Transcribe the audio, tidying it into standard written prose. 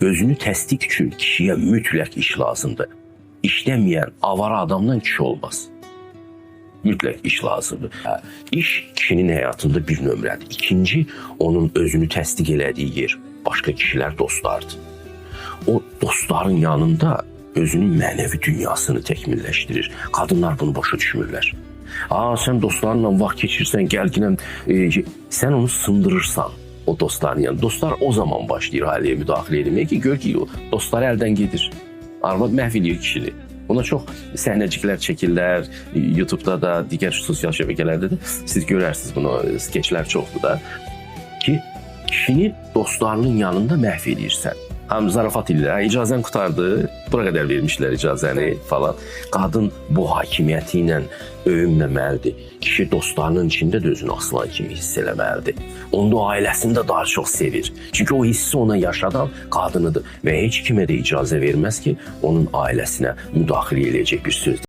Özünü təsdiq üçün kişiyə mütləq iş lazımdır. İşləməyən, avara adamdan kişi olmaz. Mütləq iş lazımdır. İş kişinin həyatında bir nömrədir. İkinci, onun özünü təsdiq elədiyi yer başqa kişilər, dostlardır. O dostların yanında özünün mənəvi dünyasını təkmilləşdirir. Qadınlar bunu başa düşmürlər. Sən dostlarınla vaxt keçirsən, gəlginən, sən onu sındırırsan o dostların yanında. Dostlar o zaman başlayır ailəyə müdaxilə etməyə ki, gör ki, o dostları əldən gedir. Arvad məhv edir kişini. Ona çox səhnəciklər çəkirlər, YouTube'da da, digər sosial şəbəkələrdə də siz görərsiniz bunu, skeçlər çoxdur da. Ki, kişini dostlarının yanında məhv edirsən. Həm zarafat edirlər, icazən qutardı, bura qədər vermişlər icazəni falan. Qadın bu hakimiyyəti ilə öyünməməlidir. Kişi dostlarının içində də özünü aslan kimi hiss eləməlidir. Onu da ailəsində daha çox sevir. Çünki o hissi ona yaşadan qadınıdır və heç kimə də icazə verməz ki, onun ailəsinə müdaxilə eləyəcək bir söz.